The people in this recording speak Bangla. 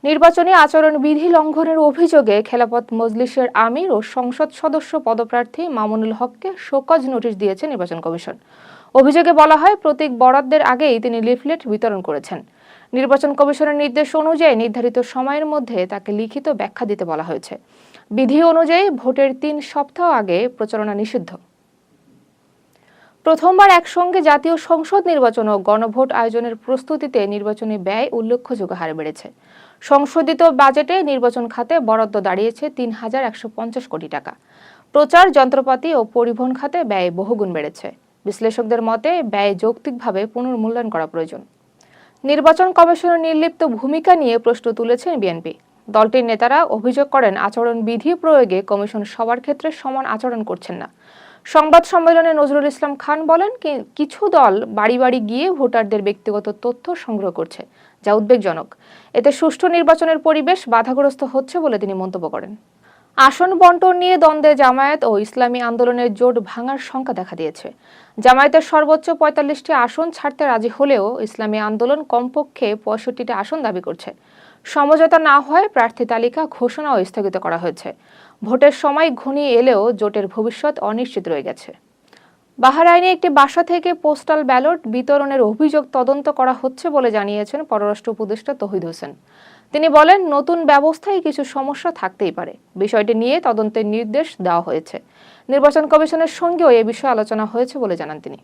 নির্বাচনী আচরণবিধি লঙ্ঘনের অভিযোগে খেলাফত মজলিসের আমির ও সংসদ সদস্য পদপ্রার্থী মামুনুল হককে শোকজ নোটিশ দিয়েছে নির্বাচন কমিশন। অভিযোগে বলা হয়, প্রতীক বরাদ্দের আগেই তিনি লিফলেট বিতরণ করেছেন। নির্বাচন কমিশনের নির্দেশ অনুযায়ী নির্ধারিত সময়ের মধ্যে তাকে লিখিত ব্যাখ্যা দিতে বলা হয়েছে। বিধি অনুযায়ী ভোটের 3 সপ্তাহ আগে প্রচারণা নিষিদ্ধ। প্রথমবার একসঙ্গে জাতীয় সংসদ নির্বাচন ও গণভোট আয়োজনের প্রস্তুতিতে নির্বাচনী ব্যয় উল্লেখযোগ্য হারে বেড়েছে। সংশোধিত বাজেটে নির্বাচন খাতে বরাদ্দ দাঁড়িয়েছে ৩,১৫০ কোটি টাকা। প্রচার যন্ত্রপাতি ও পরিবহন খাতে ব্যয় বহুগুণ বেড়েছে। বিশ্লেষকদের মতে ব্যয় যৌক্তিকভাবে পুনর্মূল্যায়ন করা প্রয়োজন। নির্বাচন কমিশনের নির্লিপ্ত ভূমিকা নিয়ে প্রশ্ন তুলেছেন বিএনপি। দলটির নেতারা অভিযোগ করেন, আচরণবিধি প্রয়োগে কমিশন সবার ক্ষেত্রে সমান আচরণ করছেন না। সংবাদ সম্মেলনে নজরুল ইসলাম খান বলেন, কিছু দল বাড়ি বাড়ি গিয়ে ভোটারদের ব্যক্তিগত তথ্য সংগ্রহ করছে, যা উদ্বেগজনক। এতে সুষ্ঠু নির্বাচনের পরিবেশ বাধাগ্রস্ত হচ্ছে বলে তিনি মন্তব্য করেন। আসন বণ্টন নিয়ে দ্বন্দ্বে জামায়াত ও ইসলামী আন্দোলনের জোট ভাঙার শঙ্কা দেখা দিয়েছে। জামায়াতের সর্বোচ্চ ৪৫টি আসন ছাড়তে রাজি হলেও ইসলামী আন্দোলন কমপক্ষে ৬৫টি আসন দাবি করছে। সমঝোতা না হয়ে প্রার্থী তালিকা ঘোষণাও স্থগিত করা হয়েছে। ভোটের সময় ঘনিয়ে এলেও জোটের ভবিষ্যৎ অনিশ্চিত রয়ে গেছে। বাহরাইনে একটি বাসা থেকে পোস্টাল ব্যালট বিতরণের অভিযোগ তদন্ত করা হচ্ছে বলে জানিয়েছেন পররাষ্ট্র উপদেষ্টা তৌহিদ হোসেন। তিনি বলেন, নতুন ব্যবস্থায় কিছু সমস্যা থাকতেই পারে। বিষয়টি নিয়ে তদন্তের নির্দেশ দেওয়া হয়েছে। নির্বাচন কমিশনের সঙ্গেও এ বিষয়ে আলোচনা হয়েছে বলে জানান তিনি।